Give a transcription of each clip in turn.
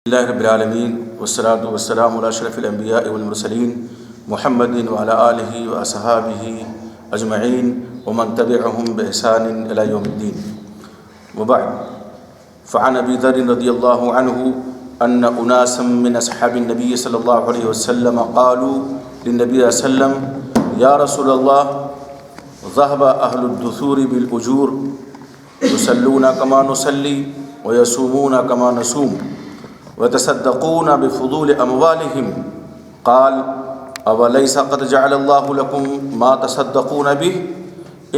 اللہ رب العالمین والصلاة والسلام علی اشرف الانبیاء والمرسلین محمد وعلی آلہ واصحابہ اجمعین ومن تبعهم بإحسان الی یوم الدین وبعد فعن ابی ذر رضی اللہ عنہ ان اناسا من اصحاب النبی صلی اللہ علیہ وسلم قالوا للنبی صلی اللہ علیہ وسلم یا رسول اللہ ذهب اہل الدثور بالاجور يصلون كما نصلي ويصومون كما نصوم ويتصدقون بفضول أموالهم قال أوليس قد جعل الله لكم ما تصدقون به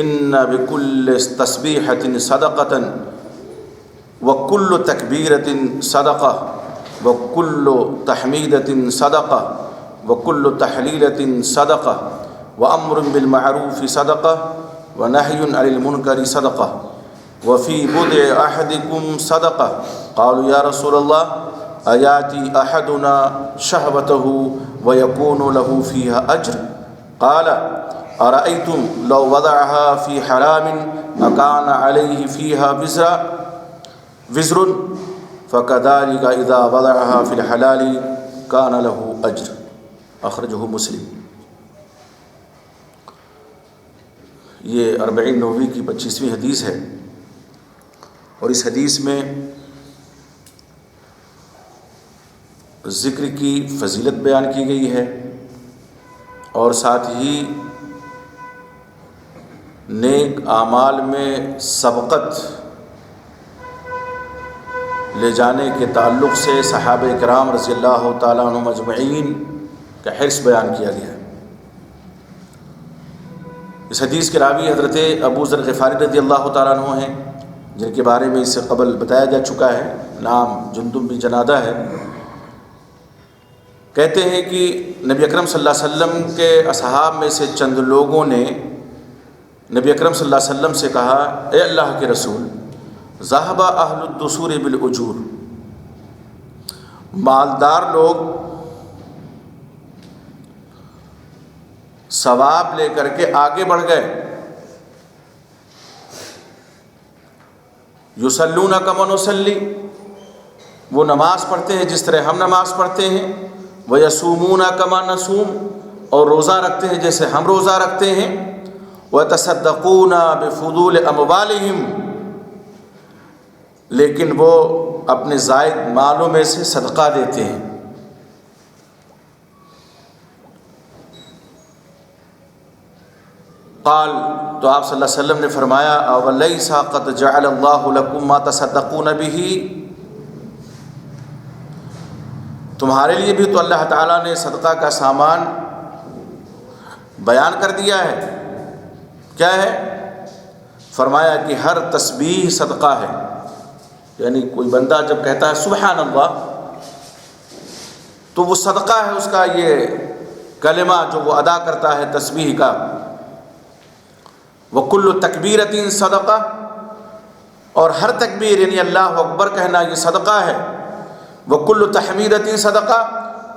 إن بكل تسبيحة صدقة وكل تكبيرة صدقة وكل تحميدة صدقة وكل تحليلة صدقة وأمر بالمعروف صدقة ونهي عن المنكر صدقة وفي بضع أحدكم صدقة قالوا يا رسول الله أياتي أحدنا شهوته ويكون له فيها أجر قال أرأيتم لو وضعها في حرام أكان عليه فيها وزر فكذلك إذا وضعها في الحلال كان له أجر أخرجه مسلم۔ یہ 40 نووی کی 25ویں حدیث ہے، اور اس حدیث میں ذکر کی فضیلت بیان کی گئی ہے، اور ساتھ ہی نیک اعمال میں سبقت لے جانے کے تعلق سے صحابہ کرام رضی اللہ تعالیٰ عنہم اجمعین کا حرص بیان کیا گیا ہے۔ اس حدیث کے راوی حضرت ابو ذر غفاری رضی اللہ تعالیٰ عنہ ہیں، جن کے بارے میں اس سے قبل بتایا جا چکا ہے، نام جندب بن جنادہ ہے۔ کہتے ہیں کہ نبی اکرم صلی اللہ علیہ وسلم کے اصحاب میں سے چند لوگوں نے نبی اکرم صلی اللہ علیہ وسلم سے کہا، اے اللہ کے رسول، ذهب اہل الدثور بالاجور، مالدار لوگ ثواب لے کر کے آگے بڑھ گئے، یصلون کما نصلی، وہ نماز پڑھتے ہیں جس طرح ہم نماز پڑھتے ہیں، ویصومون کما نصوم، اور روزہ رکھتے ہیں جیسے ہم روزہ رکھتے ہیں، ویتصدقون بفضول اموالہم، لیکن وہ اپنے زائد مالوں میں سے صدقہ دیتے ہیں۔ قال، تو آپ صلی اللہ علیہ وسلم نے فرمایا، اولیس قد جعل اللہ لکم ما تصدقون به، تمہارے لیے بھی تو اللہ تعالیٰ نے صدقہ کا سامان بیان کر دیا ہے۔ کیا ہے؟ فرمایا کہ ہر تسبیح صدقہ ہے، یعنی کوئی بندہ جب کہتا ہے سبحان اللہ تو وہ صدقہ ہے، اس کا یہ کلمہ جو وہ ادا کرتا ہے تسبیح کا۔ وَكُلُّ تَكْبِيرَةٍ صَدَقَةٌ، اور ہر تکبیر یعنی اللہ اکبر کہنا یہ صدقہ ہے۔ وَكُلُّ تَحْمِيدَةٍ صَدَقَةٌ،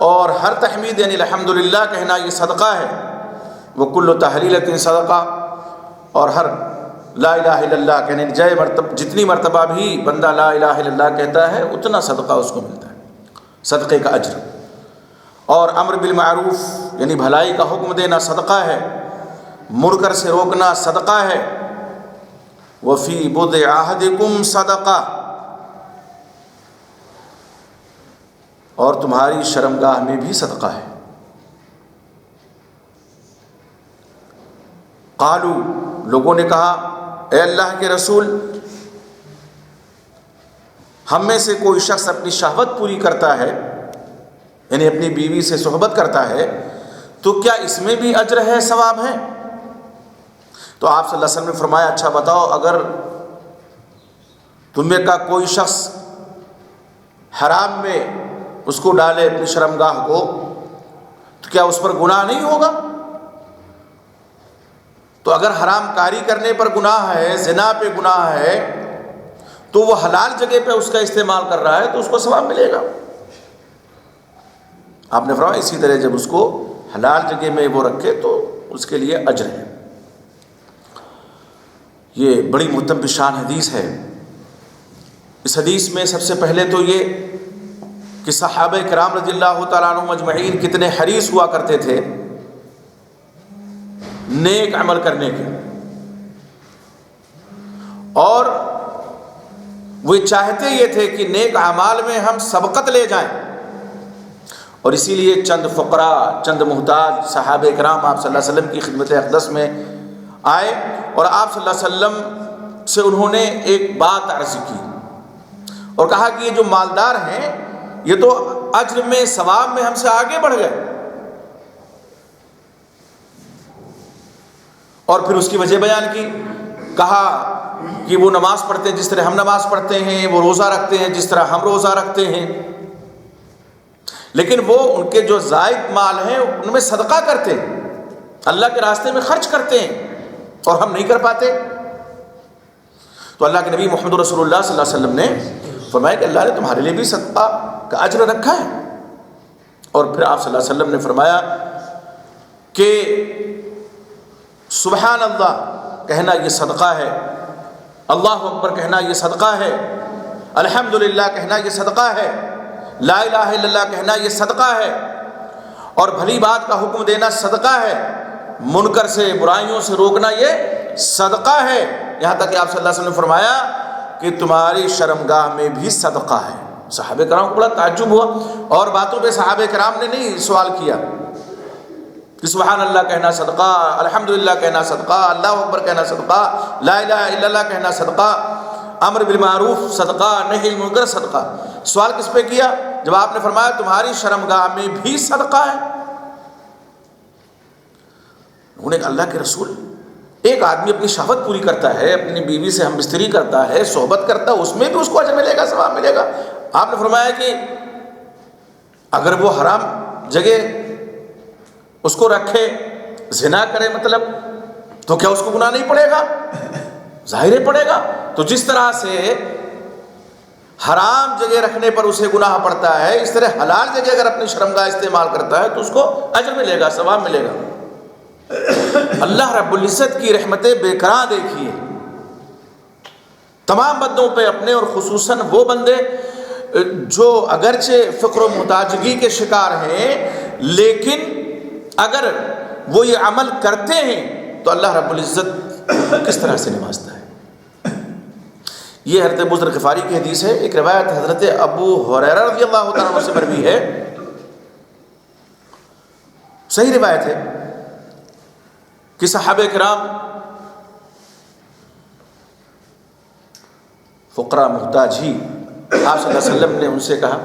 اور ہر تحمید یعنی الحمدللہ کہنا یہ صدقہ ہے۔ وَكُلُّ تَحْلِيلَةٍ صَدَقَةٌ، اور ہر لا الہ الا اللہ کہنے جتنی مرتبہ بھی بندہ لا الہ الا اللہ کہتا ہے اتنا صدقہ اس کو ملتا ہے، صدقے کا اجر۔ اور امر بالمعروف یعنی بھلائی کا حکم دینا صدقہ ہے، منکر سے روکنا صدقہ ہے۔ وفی بضع احدکم صدقہ، اور تمہاری شرمگاہ میں بھی صدقہ ہے۔ قالو، لوگوں نے کہا، اے اللہ کے رسول، ہم میں سے کوئی شخص اپنی شہوت پوری کرتا ہے، یعنی اپنی بیوی سے صحبت کرتا ہے، تو کیا اس میں بھی اجر ہے، ثواب ہے؟ تو آپ صلی اللہ علیہ وسلم نے فرمایا، اچھا بتاؤ، اگر تم میں کا کوئی شخص حرام میں اس کو ڈالے اپنی شرمگاہ کو، تو کیا اس پر گناہ نہیں ہوگا؟ تو اگر حرام کاری کرنے پر گناہ ہے، زنا پہ گناہ ہے، تو وہ حلال جگہ پہ اس کا استعمال کر رہا ہے تو اس کو ثواب ملے گا۔ آپ نے فرمایا اسی طرح جب اس کو حلال جگہ میں وہ رکھے تو اس کے لیے اجر ہے۔ یہ بڑی مرتب شان حدیث ہے۔ اس حدیث میں سب سے پہلے تو یہ کہ صحابہ کرام رضی اللہ تعالیٰ عنہم اجمعین کتنے حریص ہوا کرتے تھے نیک عمل کرنے کے، اور وہ چاہتے یہ تھے کہ نیک اعمال میں ہم سبقت لے جائیں، اور اسی لیے چند فقراء، چند محتاج صحابہ کرام آپ صلی اللہ علیہ وسلم کی خدمت اقدس میں آئے، اور آپ صلی اللہ علیہ وسلم سے انہوں نے ایک بات عرض کی اور کہا کہ یہ جو مالدار ہیں یہ تو اجر میں ثواب میں ہم سے آگے بڑھ گئے، اور پھر اس کی وجہ بیان کی، کہا کہ وہ نماز پڑھتے ہیں جس طرح ہم نماز پڑھتے ہیں، وہ روزہ رکھتے ہیں جس طرح ہم روزہ رکھتے ہیں، لیکن وہ ان کے جو زائد مال ہیں ان میں صدقہ کرتے ہیں، اللہ کے راستے میں خرچ کرتے ہیں، اور ہم نہیں کر پاتے۔ تو اللہ کے نبی محمد رسول اللہ صلی اللہ علیہ وسلم نے فرمایا کہ اللہ نے تمہارے لیے بھی صدقہ کا اجر رکھا ہے، اور پھر آپ صلی اللہ علیہ وسلم نے فرمایا کہ سبحان اللہ کہنا یہ صدقہ ہے، اللہ اکبر کہنا یہ صدقہ ہے، الحمدللہ کہنا یہ صدقہ ہے، لا الہ الا اللہ کہنا یہ صدقہ ہے، اور بھلی بات کا حکم دینا صدقہ ہے، منکر سے برائیوں سے روکنا یہ صدقہ ہے، یہاں تک کہ آپ صلی اللہ علیہ وسلم نے فرمایا کہ تمہاری شرمگاہ میں بھی صدقہ ہے۔ صحابہ کرام کو بڑا تعجب ہوا، اور باتوں پہ صحابہ کرام نے نہیں سوال کیا کہ سبحان اللہ کہنا صدقہ، الحمدللہ کہنا صدقہ، اللہ اکبر کہنا صدقہ، لا الہ الا اللہ کہنا صدقہ، امر بالمعروف صدقہ، نہی عن المنکر صدقہ۔ سوال کس پہ کیا؟ جب آپ نے فرمایا تمہاری شرمگاہ میں بھی صدقہ ہے۔ انہوں نے کہا اللہ کے رسول، ایک آدمی اپنی شہوت پوری کرتا ہے، اپنی بیوی سے ہم بستری کرتا ہے، صحبت کرتا ہے، اس میں بھی اس کو اجر ملے گا، ثواب ملے گا۔ آپ نے فرمایا کہ اگر وہ حرام جگہ اس کو رکھے، زنا کرے مطلب، تو کیا اس کو گناہ نہیں پڑے گا؟ ظاہر پڑے گا۔ تو جس طرح سے حرام جگہ رکھنے پر اسے گناہ پڑتا ہے، اس طرح حلال جگہ اگر اپنی شرمگاہ استعمال کرتا ہے تو اس کو اجر ملے گا، ثواب ملے گا۔ اللہ رب العزت کی رحمتیں بے کران دیکھیے تمام بندوں پہ اپنے، اور خصوصاً وہ بندے جو اگرچہ فقر و محتاجگی کے شکار ہیں، لیکن اگر وہ یہ عمل کرتے ہیں تو اللہ رب العزت کس طرح سے نوازتا ہے۔ یہ حضرت ابو ذر غفاری کی حدیث ہے۔ ایک روایت حضرت ابو ہریرہ رضی اللہ تعالیٰ عنہ سے مروی ہے، صحیح روایت ہے کہ صحابہ کرام فقراء محتاج ہی آپ صلی اللہ علیہ وسلم نے ان سے کہا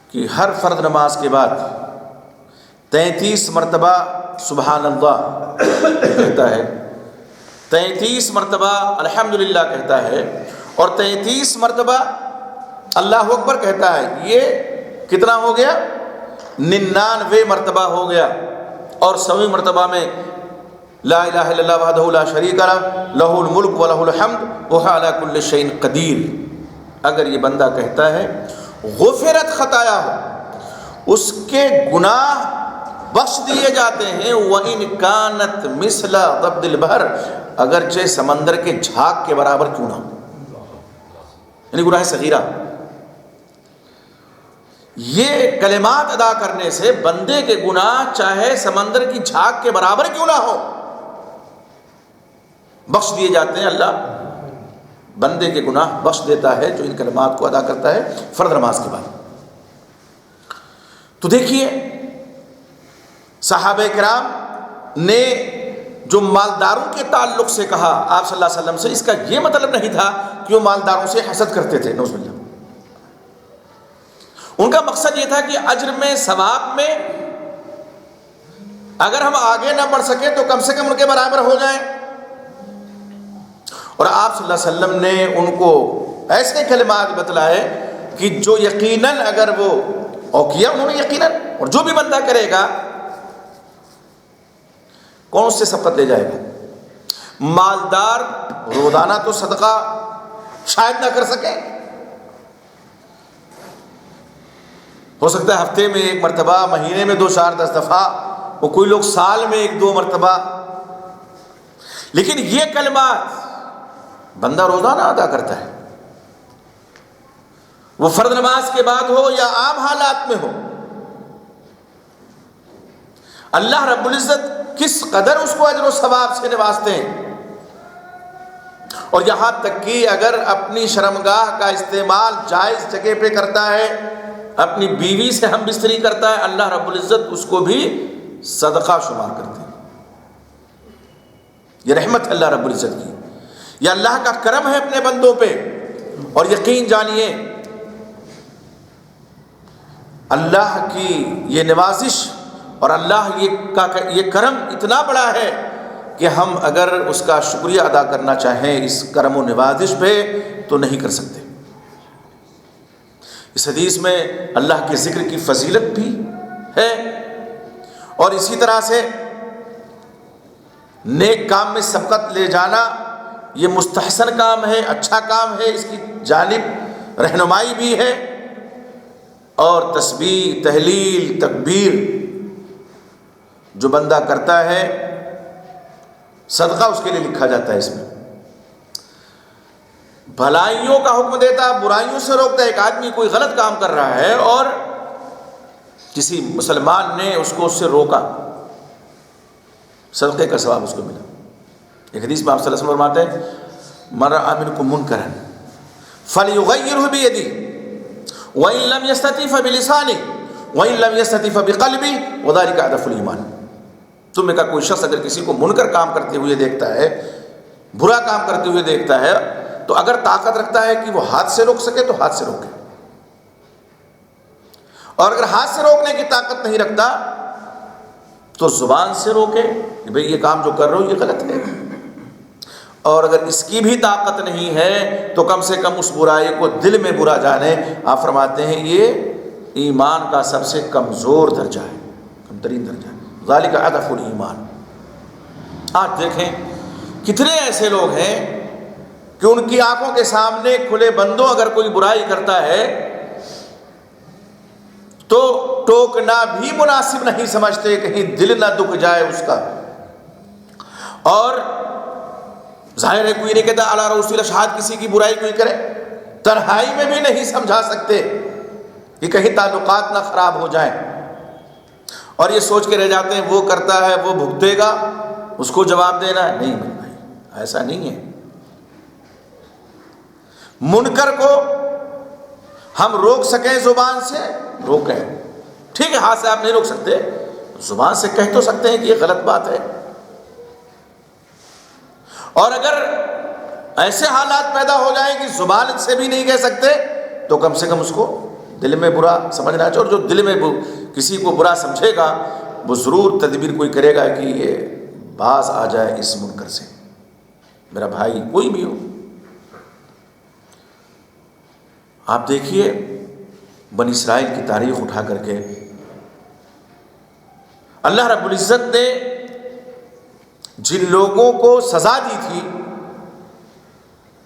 کہ ہر فرض نماز کے بعد 33 مرتبہ سبحان اللہ کہتا ہے، 33 مرتبہ الحمدللہ کہتا ہے، اور 33 مرتبہ اللہ اکبر کہتا ہے۔ یہ کتنا ہو گیا؟ 99 مرتبہ ہو گیا، اور 100ویں مرتبہ میں لا الہ الا اللہ وحدہ لا شریک لہ لہ الملک و لہ الحمد وہو علی کل شیء قدیر۔ اگر یہ بندہ کہتا ہے غفرت خطایا، اس کے گناہ بخش دیے جاتے ہیں، وَإِنْ كَانَتْ مِثْلَ ضَبْدِ الْبَحْرِ، اگرچہ سمندر کے جھاگ کے برابر کیوں نہ ہو، یعنی گناہ صغیرہ۔ یہ کلمات ادا کرنے سے بندے کے گناہ چاہے سمندر کی جھاگ کے برابر کیوں نہ ہو بخش دیے جاتے ہیں۔ اللہ بندے کے گناہ بخش دیتا ہے جو ان کلمات کو ادا کرتا ہے فرض نماز کے بعد۔ تو دیکھیے صحابہ کرام نے جو مالداروں کے تعلق سے کہا آپ صلی اللہ علیہ وسلم سے، اس کا یہ مطلب نہیں تھا کہ وہ مالداروں سے حسد کرتے تھے، نعوذ باللہ۔ ان کا مقصد یہ تھا کہ اجر میں، ثواب میں اگر ہم آگے نہ بڑھ سکیں تو کم سے کم ان کے برابر ہو جائیں۔ اور آپ صلی اللہ علیہ وسلم نے ان کو ایسے کلمات بتلائے کہ جو یقیناً اگر وہ اور کیا انہوں نے یقیناً، اور جو بھی بندہ کرے گا کون اس سے سبقت لے جائے گا؟ مالدار روزانہ تو صدقہ شاید نہ کر سکے، ہو سکتا ہے ہفتے میں 1 مرتبہ، مہینے میں 2-4 10 دفعہ، وہ کوئی لوگ سال میں 1-2 مرتبہ، لیکن یہ کلمات بندہ روزانہ ادا کرتا ہے۔ وہ فرض نماز کے بعد ہو یا عام حالات میں ہو، اللہ رب العزت کس قدر اس کو اجر و ثواب سے نوازتے ہیں۔ اور یہاں تک کہ اگر اپنی شرمگاہ کا استعمال جائز جگہ پہ کرتا ہے، اپنی بیوی سے ہم بستری کرتا ہے، اللہ رب العزت اس کو بھی صدقہ شمار کرتے ہیں۔ یہ رحمت اللہ رب العزت کی، یہ اللہ کا کرم ہے اپنے بندوں پہ۔ اور یقین جانیے اللہ کی یہ نوازش اور اللہ یہ کرم اتنا بڑا ہے کہ ہم اگر اس کا شکریہ ادا کرنا چاہیں اس کرم و نوازش پہ تو نہیں کر سکتے۔ اس حدیث میں اللہ کے ذکر کی فضیلت بھی ہے، اور اسی طرح سے نیک کام میں سبقت لے جانا یہ مستحسن کام ہے، اچھا کام ہے، اس کی جانب رہنمائی بھی ہے۔ اور تسبیح، تہلیل، تکبیر جو بندہ کرتا ہے صدقہ اس کے لیے لکھا جاتا ہے۔ اس میں بھلائیوں کا حکم دیتا، برائیوں سے روکتا۔ ایک آدمی کوئی غلط کام کر رہا ہے اور کسی مسلمان نے اس کو اس سے روکا، صدقے کا ثواب اس کو ملا۔ ایک حدیث میں آپ صلی اللہ علیہ وسلم فرماتے ہیں من رأى منکم منکرا فلیغیرہ بیدہ وَإِن لَّمْ يَسْتَطِعْ فَبِلِسَانِهِ وَإِن لَّمْ يَسْتَطِعْ فَبِقَلْبِهِ وَذَلِكَ أَضْعَفُ الْإِيمَانِ۔ تم میں کا کوئی شخص اگر کسی کو منکر کام کرتے ہوئے دیکھتا ہے، برا کام کرتے ہوئے دیکھتا ہے، تو اگر طاقت رکھتا ہے کہ وہ ہاتھ سے روک سکے تو ہاتھ سے روکے، اور اگر ہاتھ سے روکنے کی طاقت نہیں رکھتا تو زبان سے روکے کہ بھئی یہ کام جو کر رہے ہو یہ غلط ہے۔ اور اگر اس کی بھی طاقت نہیں ہے تو کم سے کم اس برائی کو دل میں برا جانے۔ آپ فرماتے ہیں یہ ایمان کا سب سے کمزور درجہ ہے، کم ترین درجہ ہے۔ ذالک اضعف الایمان۔ آج دیکھیں کتنے ایسے لوگ ہیں کہ ان کی آنکھوں کے سامنے کھلے بندوں اگر کوئی برائی کرتا ہے تو ٹوکنا بھی مناسب نہیں سمجھتے، کہیں دل نہ دکھ جائے اس کا۔ اور ظاہر ہے کوئی نہیں کہتا اعلیٰ رسول اشہاد کسی کی برائی کوئی کرے، تنہائی میں بھی نہیں سمجھا سکتے کہ کہیں تعلقات نہ خراب ہو جائیں، اور یہ سوچ کے رہ جاتے ہیں وہ کرتا ہے وہ بھگتے گا، اس کو جواب دینا ہے۔ نہیں بھائی، ایسا نہیں ہے۔ منکر کو ہم روک سکیں زبان سے روکیں، ٹھیک ہے ہاتھ سے آپ نہیں روک سکتے، زبان سے کہہ تو سکتے ہیں کہ یہ غلط بات ہے۔ اور اگر ایسے حالات پیدا ہو جائیں کہ زبان سے بھی نہیں کہہ سکتے تو کم سے کم اس کو دل میں برا سمجھنا چاہیے، اور جو دل میں کسی کو برا سمجھے گا وہ ضرور تدبیر کوئی کرے گا کہ یہ باز آ جائے اس منکر سے، میرا بھائی کوئی بھی ہو۔ آپ دیکھیے بنی اسرائیل کی تاریخ اٹھا کر کے اللہ رب العزت نے جن لوگوں کو سزا دی تھی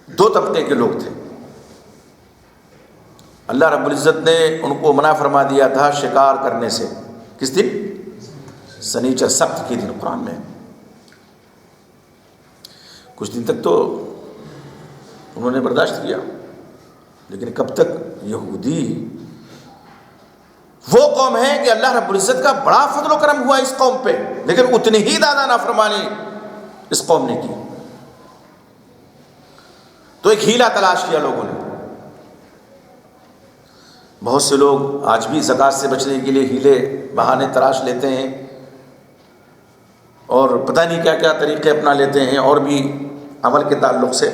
دو طبقے کے لوگ تھے۔ اللہ رب العزت نے ان کو منع فرما دیا تھا شکار کرنے سے۔ کس دن؟ سنیچر سبت کے دن۔ قرآن میں کچھ دن تک تو انہوں نے برداشت کیا، لیکن کب تک؟ یہودی وہ قوم ہے کہ اللہ رب العزت کا بڑا فضل و کرم ہوا اس قوم پہ، لیکن اتنی ہی زیادہ نافرمانی اس قوم نے کی۔ تو ایک ہیلا تلاش کیا لوگوں نے۔ بہت سے لوگ آج بھی زکوٰۃ سے بچنے کے لیے ہیلے بہانے تلاش لیتے ہیں اور پتہ نہیں کیا کیا طریقے اپنا لیتے ہیں، اور بھی عمل کے تعلق سے۔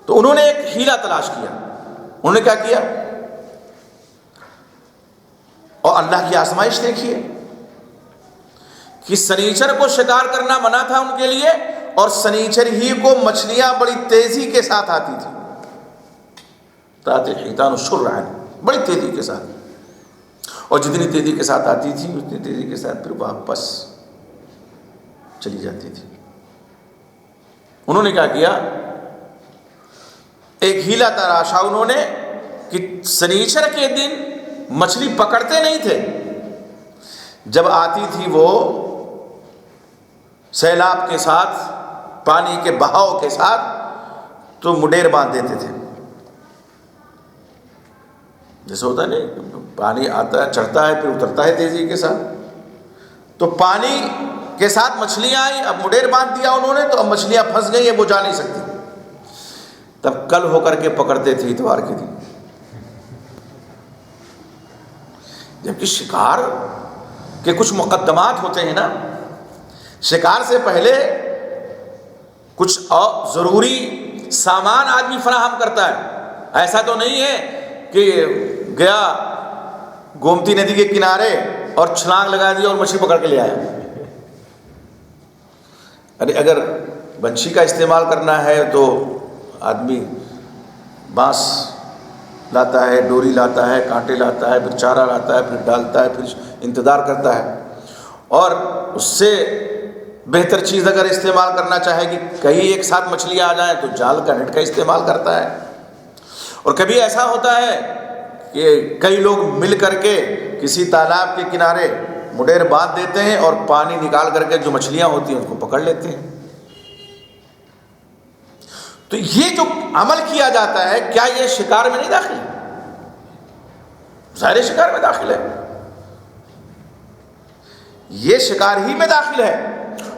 تو انہوں نے ایک ہیلا تلاش کیا۔ انہوں نے کیا کیا؟ اور اللہ کی آزمائش دیکھیے کہ سنیچر کو شکار کرنا منع تھا ان کے لیے، اور سنیچر ہی کو مچھلیاں بڑی تیزی کے ساتھ آتی تھی، تاتے حیتان شرعن، بڑی تیزی کے ساتھ، اور جتنی تیزی کے ساتھ آتی تھی اتنی تیزی کے ساتھ پھر واپس چلی جاتی تھی۔ انہوں نے کیا کیا؟ ایک ہیلا تراشا انہوں نے کہ سنیچر کے دن مچھلی پکڑتے نہیں تھے، جب آتی تھی وہ سیلاب کے ساتھ، پانی کے بہاؤ کے ساتھ، تو مڈیر باندھ دیتے تھے جیسے ہوتا ہے نہیں، پانی آتا ہے چڑھتا ہے پھر اترتا ہے تیزی کے ساتھ، تو پانی کے ساتھ مچھلیاں آئی، اب مڈیر باندھ دیا انہوں نے، تو اب مچھلیاں پھنس گئی ہیں، وہ جا نہیں سکتی، تب کل ہو کر کے پکڑتے تھے اتوار کے دن۔ جبکہ شکار کے کچھ مقدمات ہوتے ہیں نا، شکار سے پہلے کچھ ضروری سامان آدمی فراہم کرتا ہے۔ ایسا تو نہیں ہے کہ گیا گومتی ندی کے کنارے اور چھلانگ لگا دیا اور مچھلی پکڑ کے لے آیا۔ ارے اگر بنشی کا استعمال کرنا ہے تو آدمی بانس لاتا ہے، ڈوری لاتا ہے، کانٹے لاتا ہے، پھر چارہ لاتا ہے، پھر ڈالتا ہے، پھر انتظار کرتا ہے، اور اس سے بہتر چیز اگر استعمال کرنا چاہے کہ کہیں ایک ساتھ مچھلیاں آ جائیں تو جال کا نیٹ کا استعمال کرتا ہے۔ اور کبھی ایسا ہوتا ہے کہ کئی لوگ مل کر کے کسی تالاب کے کنارے مڈیر باندھ دیتے ہیں اور پانی نکال کر کے جو مچھلیاں ہوتی ہیں ان کو پکڑ لیتے ہیں۔ تو یہ جو عمل کیا جاتا ہے، کیا یہ شکار میں نہیں داخل ہے؟ ظاہر شکار میں داخل ہے، یہ شکار ہی میں داخل ہے۔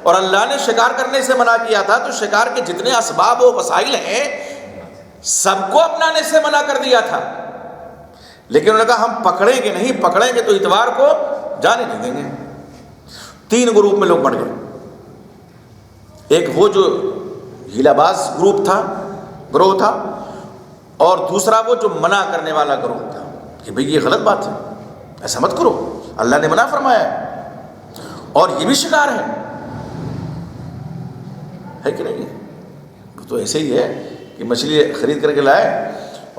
اور اللہ نے شکار کرنے سے منع کیا تھا تو شکار کے جتنے اسباب و وسائل ہیں سب کو اپنانے سے منع کر دیا تھا، لیکن انہوں نے کہا ہم پکڑیں گے نہیں، پکڑیں گے تو اتوار کو جانے نہیں دیں گے۔ 3 گروپ میں لوگ بڑھ گئے، ایک وہ جو ہیلا باز گروہ تھا، اور دوسرا وہ جو منع کرنے والا گروہ تھا کہ بھئی یہ غلط بات ہے، ایسا مت کرو، اللہ نے منع فرمایا ہے، اور یہ بھی شکار ہے کہ نہیں؟ وہ تو ایسے ہی ہے کہ مچھلی خرید کر کے لائے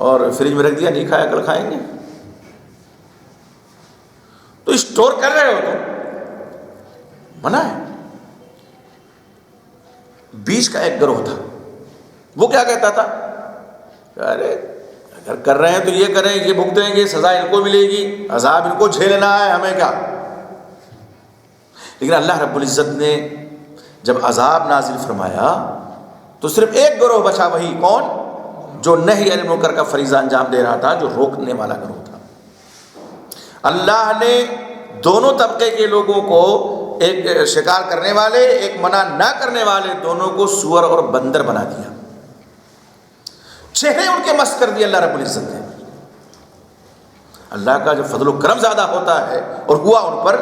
اور فریج میں رکھ دیا، نہیں کھایا کل کھائیں گے، تو اسٹور کر رہے ہو تو منع ہے۔ بیچ کا ایک گروہ تھا، وہ کیا کہتا تھا، ارے اگر کر رہے ہیں تو یہ کریں، یہ بھگتیں گے، سزا ان کو ملے گی، عذاب ان کو جھیلنا ہے، ہمیں کیا۔ لیکن اللہ رب العزت نے جب عذاب نازل فرمایا تو صرف ایک گروہ بچا، وہی کون؟ جو نہی عن المنکر کا فریضہ انجام دے رہا تھا، جو روکنے والا گروہ تھا۔ اللہ نے دونوں طبقے کے لوگوں کو، ایک شکار کرنے والے، ایک منع نہ کرنے والے، دونوں کو سور اور بندر بنا دیا، چہرے ان کے مست کر دیے اللہ رب العزت نے۔ اللہ کا جب فضل و کرم زیادہ ہوتا ہے اور ہوا ان پر،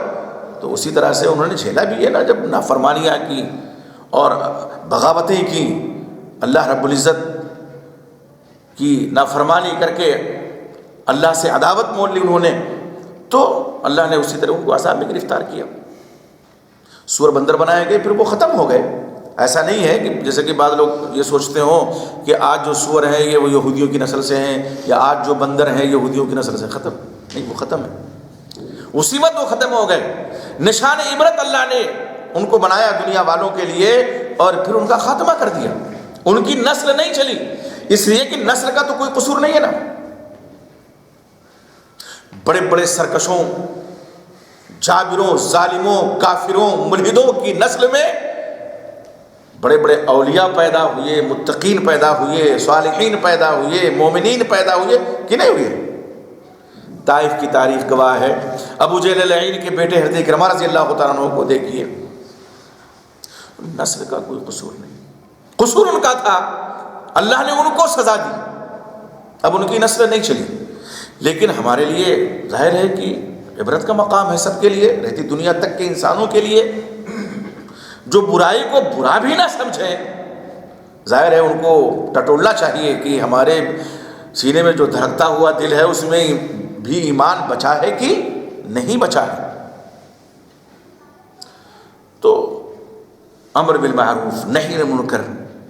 تو اسی طرح سے انہوں نے جھیلا بھی ہے نا، جب نافرمانیاں کی اور بغاوتیں کی، اللہ رب العزت کی نافرمانی کر کے اللہ سے عداوت مول لی انہوں نے، تو اللہ نے اسی طرح ان کو عذاب میں گرفتار کیا۔ سور بندر بنائے گئے، پھر وہ ختم ہو گئے۔ ایسا نہیں ہے کہ جیسے کہ بعض لوگ یہ سوچتے ہوں کہ آج جو سور ہیں یہ وہ یہودیوں کی نسل سے ہیں، یا آج جو بندر ہیں یہودیوں کی نسل سے، ختم نہیں، وہ ختم ہے، اسی وقت وہ ختم ہو گئے۔ نشان عبرت اللہ نے ان کو بنایا دنیا والوں کے لیے، اور پھر ان کا خاتمہ کر دیا، ان کی نسل نہیں چلی، اس لیے کہ نسل کا تو کوئی قصور نہیں ہے نا۔ بڑے بڑے سرکشوں، جابروں، ظالموں، کافروں، ملحدوں کی نسل میں بڑے بڑے اولیاء پیدا ہوئے، متقین پیدا ہوئے، صالحین پیدا ہوئے، مومنین پیدا ہوئے کہ نہیں ہوئے؟ طائف کی تاریخ گواہ ہے۔ ابو جہل اللعین کے بیٹے حضرت اکرمہ رضی اللہ تعالیٰ عنہ کو دیکھیے، نسل کا کوئی قصور نہیں، قصور ان کا تھا، اللہ نے ان کو سزا دی، اب ان کی نسل نہیں چلی۔ لیکن ہمارے لیے ظاہر ہے کہ عبرت کا مقام ہے سب کے لیے، رہتی دنیا تک کے انسانوں کے لیے، جو برائی کو برا بھی نہ سمجھیں، ظاہر ہے ان کو ٹٹولنا چاہیے کہ ہمارے سینے میں جو دھڑکتا ہوا دل ہے اس میں بھی ایمان بچا ہے کہ نہیں بچا ہے۔ تو امر بالمعروف نہی عن المنکر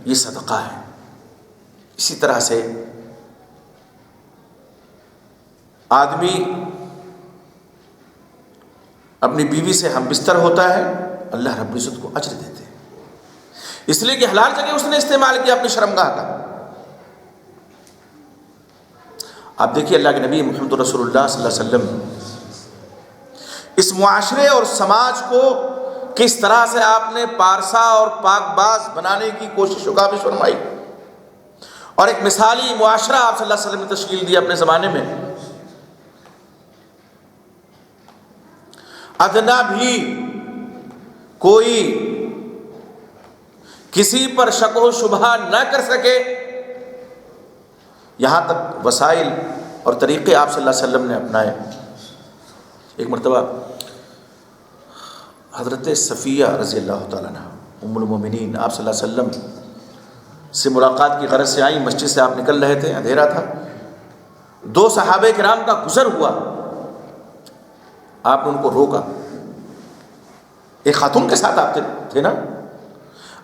یہ صدقہ ہے۔ اسی طرح سے آدمی اپنی بیوی سے ہم بستر ہوتا ہے، اللہ رب العزت کو اجر دیتے ہیں، اس لیے کہ حلال جگہ اس نے استعمال کیا اپنی شرمگاہ کا۔ آپ دیکھیے اللہ کے نبی محمد رسول اللہ صلی اللہ علیہ وسلم اس معاشرے اور سماج کو کس طرح سے آپ نے پارسا اور پاک باز بنانے کی کوشش و کاوش فرمائی، اور ایک مثالی معاشرہ آپ صلی اللہ علیہ وسلم نے تشکیل دیا اپنے زمانے میں۔ ادنا بھی کوئی کسی پر شک و شبہ نہ کر سکے. یہاں تک وسائل اور طریقے آپ صلی اللہ علیہ وسلم نے اپنائے. ایک مرتبہ حضرت صفیہ رضی اللہ تعالیٰ عنہ ام المومنین آپ صلی اللہ علیہ وسلم سے ملاقات کی غرض سے آئیں. مسجد سے آپ نکل رہے تھے، اندھیرا تھا. دو صحابہ کرام کا گزر ہوا. آپ نے ان کو روکا. ایک خاتون کے ساتھ آپ تھے نا.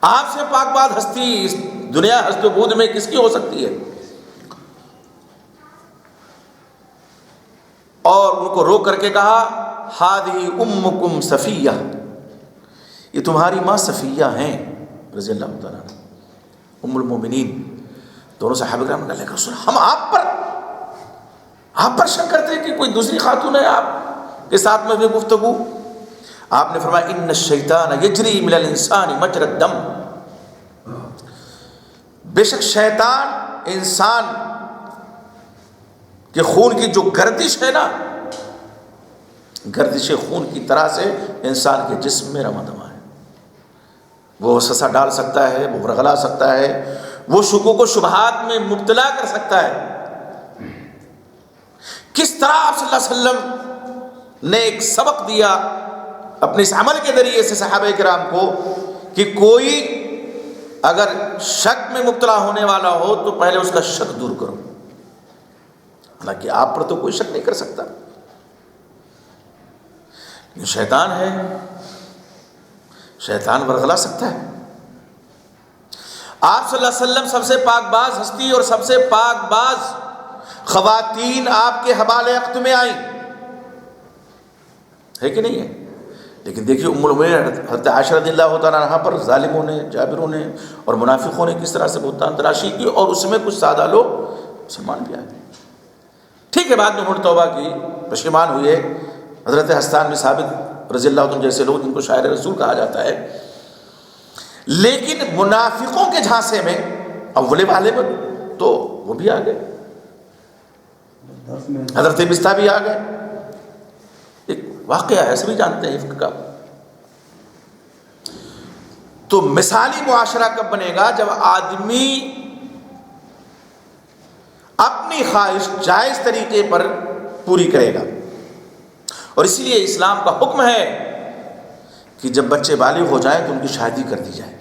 آپ سے پاک بات ہستی اس دنیا ہست و بود میں کس کی ہو سکتی ہے؟ اور ان کو روک کر کے کہا ہادی امکم صفیہ، یہ تمہاری ماں صفیہ ہیں رضی اللہ تعالیٰ عنہ ام المومنین. دونوں صحابہ کرام نے کہا رسول ہم آپ پر شک کرتے ہیں کہ کوئی دوسری خاتون ہے آپ کے ساتھ میں بھی گفتگو. آپ نے فرمایا ان الشیطان یجری من الانسان مجری الدم، بے شک شیطان انسان کہ خون کی جو گردش ہے نا، گردش خون کی طرح سے انسان کے جسم میں رواں دواں ہے. وہ وسوسہ ڈال سکتا ہے، وہ ورغلا سکتا ہے، وہ شکوک و شبہات میں مبتلا کر سکتا ہے. کس طرح آپ صلی اللہ علیہ وسلم نے ایک سبق دیا اپنے اس عمل کے ذریعے سے صحابہ کرام کو کہ کوئی اگر شک میں مبتلا ہونے والا ہو تو پہلے اس کا شک دور کرو. حالانکہ آپ پر تو کوئی شک نہیں کر سکتا، یہ شیطان ہے، شیطان ورغلا سکتا ہے. آپ صلی اللہ علیہ وسلم سب سے پاک باز ہستی اور سب سے پاک باز خواتین آپ کے حوالے عقد میں آئیں، ہے کہ نہیں ہے؟ لیکن دیکھیے ام المومنین حضرت عائشہ رضی اللہ تعالیٰ عنہ پر ظالموں نے، جابروں نے اور منافقوں نے کس طرح سے بہتان تراشی کی، اور اس میں کچھ سادہ لوگ مسلمان بھی آئے. ٹھیک ہے، بعد میں انہوں نے توبہ کی، پشیمان ہوئے. حضرت حسان بن ثابت رضی اللہ عنہ جیسے لوگ جن کو شاعر رسول کہا جاتا ہے، لیکن منافقوں کے جھانسے میں اول والے میں تو وہ بھی آ گئے، حضرت مستہ بھی آ گئے. ایک واقعہ ہے، سبھی جانتے ہیں افک کا. تو مثالی معاشرہ کب بنے گا؟ جب آدمی اپنی خواہش جائز طریقے پر پوری کرے گا. اور اسی لیے اسلام کا حکم ہے کہ جب بچے بالغ ہو جائیں تو ان کی شادی کر دی جائے.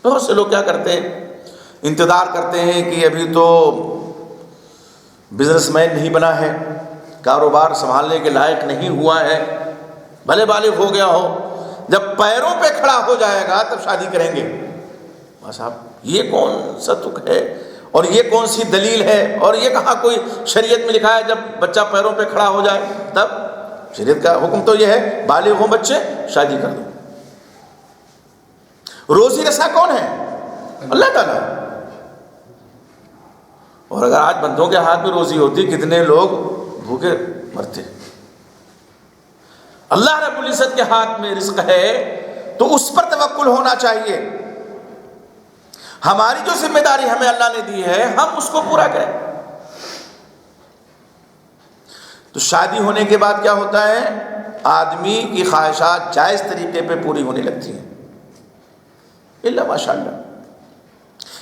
بہت سے لوگ کیا کرتے ہیں، انتظار کرتے ہیں کہ ابھی تو بزنس مین نہیں بنا ہے، کاروبار سنبھالنے کے لائق نہیں ہوا ہے، بھلے بالغ ہو گیا ہو، جب پیروں پہ کھڑا ہو جائے گا تب شادی کریں گے. بس آپ یہ کون سا تک ہے اور یہ کون سی دلیل ہے، اور یہ کہاں کوئی شریعت میں لکھا ہے جب بچہ پیروں پہ کھڑا ہو جائے تب؟ شریعت کا حکم تو یہ ہے بالغ ہوں بچے شادی کر دو. روزی رساں کون ہے؟ اللہ تعالیٰ. اور اگر آج بندوں کے ہاتھ میں روزی ہوتی کتنے لوگ بھوکے مرتے. اللہ رب العزت کے ہاتھ میں رزق ہے تو اس پر توکل ہونا چاہیے. ہماری جو ذمہ داری ہمیں اللہ نے دی ہے ہم اس کو پورا کریں. تو شادی ہونے کے بعد کیا ہوتا ہے؟ آدمی کی خواہشات جائز طریقے پہ پوری ہونے لگتی ہیں، الا ماشاء اللہ.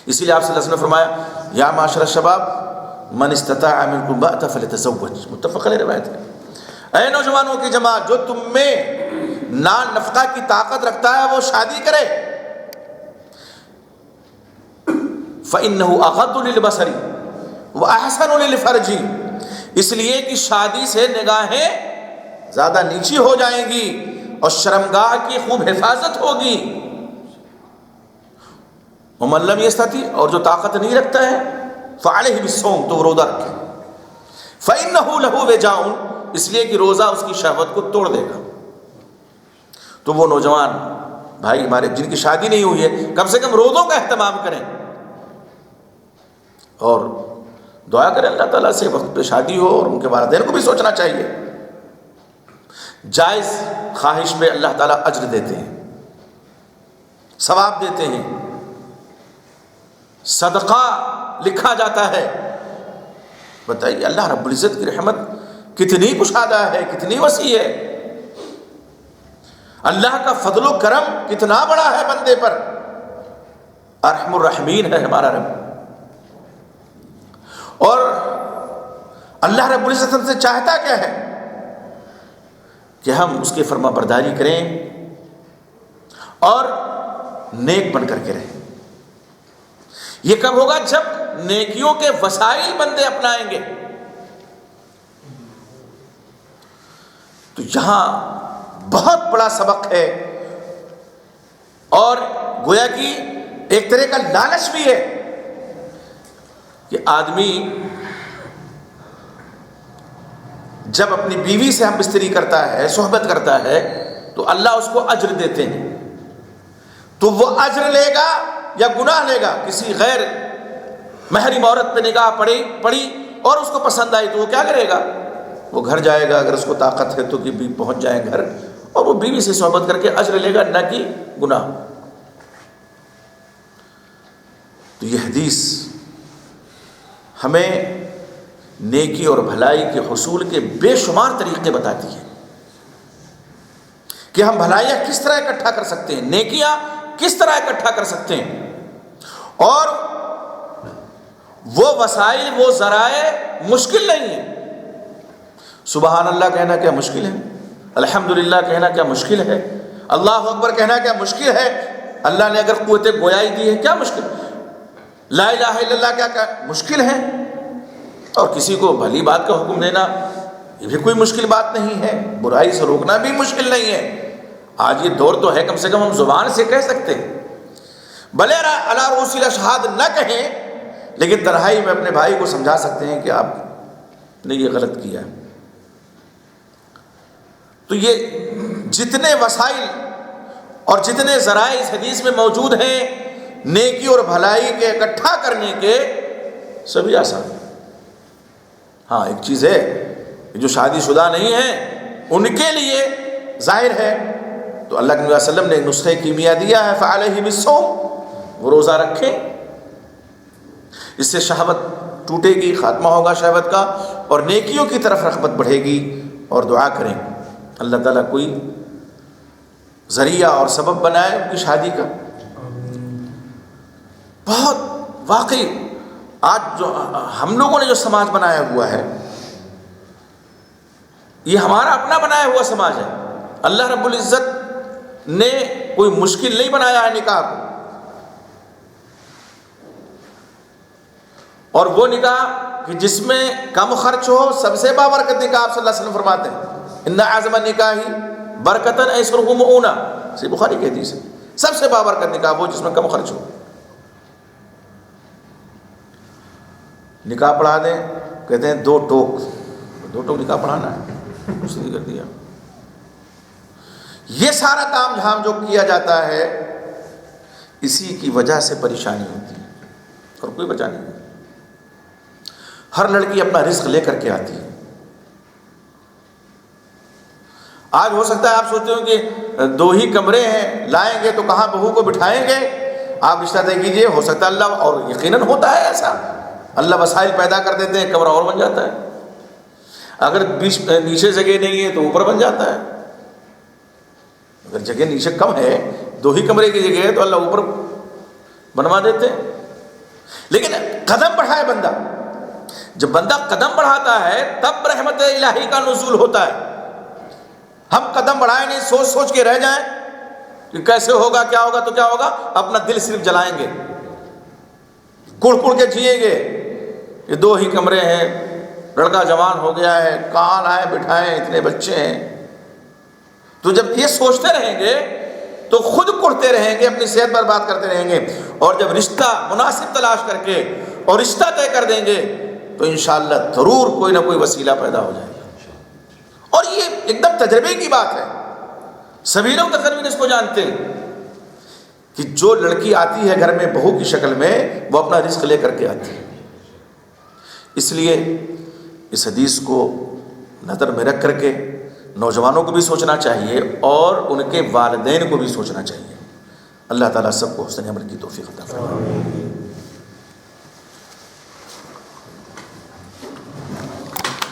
اسی لیے آپ صلی اللہ علیہ وسلم نے فرمایا یا معاشر الشباب من استطاع منکم الباءۃ فلیتزوج، متفق علیہ روایت ہے. اے نوجوانوں کی جماعت، جو تم میں نان نفقہ کی طاقت رکھتا ہے وہ شادی کرے. فإنه أغض للبصر وأحسن للفرج، اس لیے کہ شادی سے نگاہیں زیادہ نیچی ہو جائیں گی اور شرمگاہ کی خوب حفاظت ہوگی. ومن لم یستطع، اور جو طاقت نہیں رکھتا ہے فعلیہ بالصوم، تو روزہ رکھے. فإنه له وجاء، اس لیے کہ روزہ اس کی شہوت کو توڑ دے گا. تو وہ نوجوان بھائی ہمارے جن کی شادی نہیں ہوئی ہے کم سے کم روزوں کا اہتمام کریں اور دعا کریں اللہ تعالیٰ سے وقت پہ شادی ہو. اور ان کے والدین کو بھی سوچنا چاہیے. جائز خواہش پہ اللہ تعالیٰ اجر دیتے ہیں، ثواب دیتے ہیں، صدقہ لکھا جاتا ہے. بتائیے اللہ رب العزت کی رحمت کتنی کشادہ ہے، کتنی وسیع ہے، اللہ کا فضل و کرم کتنا بڑا ہے بندے پر، ارحم الرحمین ہے ہمارا رب۔ اور اللہ رب العزت ہم سے چاہتا کیا ہے کہ ہم اس کی فرما برداری کریں اور نیک بن کر کے رہیں۔ یہ کب ہوگا؟ جب نیکیوں کے وسائل بندے اپنائیں گے۔ تو یہاں بہت بڑا سبق ہے، اور گویا کہ ایک طرح کا لالچ بھی ہے کہ آدمی جب اپنی بیوی سے ہم بستری کرتا ہے، صحبت کرتا ہے، تو اللہ اس کو اجر دیتے ہیں، تو وہ اجر لے گا یا گناہ لے گا؟ کسی غیر محرم عورت پہ نگاہ پڑی اور اس کو پسند آئی تو وہ کیا کرے گا؟ وہ گھر جائے گا، اگر اس کو طاقت ہے تو کہ بھی پہنچ جائے گھر، اور وہ بیوی سے صحبت کر کے اجر لے گا، نہ کہ گناہ۔ تو یہ حدیث ہمیں نیکی اور بھلائی کے حصول کے بے شمار طریقے بتاتی ہے کہ ہم بھلائیاں کس طرح اکٹھا کر سکتے ہیں، نیکیاں کس طرح اکٹھا کر سکتے ہیں، اور وہ وسائل، وہ ذرائع مشکل نہیں ہیں۔ سبحان اللہ کہنا کیا مشکل ہے؟ الحمدللہ کہنا کیا مشکل ہے؟ اللہ اکبر کہنا کیا مشکل ہے؟ اللہ نے اگر قوت گویائی دی ہے، کیا مشکل؟ لا الہ الا اللہ کیا مشکل ہے؟ اور کسی کو بھلی بات کا حکم دینا یہ بھی کوئی مشکل بات نہیں ہے، برائی سے روکنا بھی مشکل نہیں ہے۔ آج یہ دور تو ہے کم سے کم ہم زبان سے کہہ سکتے ہیں، بھلے علی رؤوس الاشہاد نہ کہیں، لیکن تنہائی میں اپنے بھائی کو سمجھا سکتے ہیں کہ آپ نے یہ غلط کیا ہے۔ تو یہ جتنے وسائل اور جتنے ذرائع اس حدیث میں موجود ہیں نیکی اور بھلائی کے اکٹھا کرنے کے، سبھی آسان ہیں۔ ہاں ایک چیز ہے، جو شادی شدہ نہیں ہیں ان کے لیے ظاہر ہے، تو اللہ کے نبی صلی اللہ علیہ وسلم نے ایک نسخہ کیمیا دیا ہے، فعلیہ بالصوم، وہ روزہ رکھیں، اس سے شہوت ٹوٹے گی، خاتمہ ہوگا شہوت کا، اور نیکیوں کی طرف رغبت بڑھے گی، اور دعا کریں اللہ تعالیٰ کوئی ذریعہ اور سبب بنائے ان کی شادی کا۔ بہت واقعی آج جو ہم لوگوں نے جو سماج بنایا ہوا ہے، یہ ہمارا اپنا بنایا ہوا سماج ہے۔ اللہ رب العزت نے کوئی مشکل نہیں بنایا ہے نکاح کو، اور وہ نکاح کہ جس میں کم خرچ ہو سب سے بابرکت نکاح، آپ صلی اللہ علیہ وسلم فرماتے ہیں ان اعظم النکاح برکتاً ایسرہ مؤونہ، صحیح بخاری کی حدیث ہے، سب سے بابرکت نکاح وہ جس میں کم خرچ ہو۔ نکاح پڑھا دیں، کہتے ہیں دو ٹوک نکاح پڑھانا ہے، اس نے کر دیا۔ یہ سارا تام جھام جو کیا جاتا ہے، اسی کی وجہ سے پریشانی ہوتی ہے، اور کوئی وجہ نہیں۔ ہر لڑکی اپنا رزق لے کر کے آتی ہے۔ آج ہو سکتا ہے آپ سوچتے ہو کہ 2 ہی کمرے ہیں، لائیں گے تو کہاں بہو کو بٹھائیں گے، آپ رشتہ طے کیجئے، ہو سکتا ہے اللہ، اور یقیناً ہوتا ہے ایسا، اللہ وسائل پیدا کر دیتے ہیں، کمرہ اور بن جاتا ہے، اگر نیچے جگہ نہیں ہے تو اوپر بن جاتا ہے، اگر جگہ نیچے کم ہے، 2 ہی کمرے کی جگہ ہے تو اللہ اوپر بنوا دیتے ہیں۔ لیکن قدم بڑھائے بندہ، جب بندہ قدم بڑھاتا ہے تب رحمت الہی کا نزول ہوتا ہے۔ ہم قدم بڑھائیں نہیں، سوچ کے رہ جائیں کہ کیسے ہوگا، کیا ہوگا، تو کیا ہوگا، اپنا دل صرف جلائیں گے، کڑ کے جیئیں گے۔ یہ 2 ہی کمرے ہیں، لڑکا جوان ہو گیا ہے، کہاں لائیں بٹھائیں، اتنے بچے ہیں۔ تو جب یہ سوچتے رہیں گے تو خود کڑتے رہیں گے، اپنی صحت برباد کرتے رہیں گے، اور جب رشتہ مناسب تلاش کر کے اور رشتہ طے کر دیں گے تو انشاءاللہ ضرور کوئی نہ کوئی وسیلہ پیدا ہو جائے گا۔ اور یہ ایک دم تجربے کی بات ہے، سبھی لوگ تقریباً اس کو جانتے ہیں کہ جو لڑکی آتی ہے گھر میں بہو کی شکل میں، وہ اپنا رزق لے کر کے آتی ہے۔ اس لیے اس حدیث کو نظر میں رکھ کر کے نوجوانوں کو بھی سوچنا چاہیے، اور ان کے والدین کو بھی سوچنا چاہیے۔ اللہ تعالیٰ سب کو حسن عمل کی توفیق عطا فرمائے۔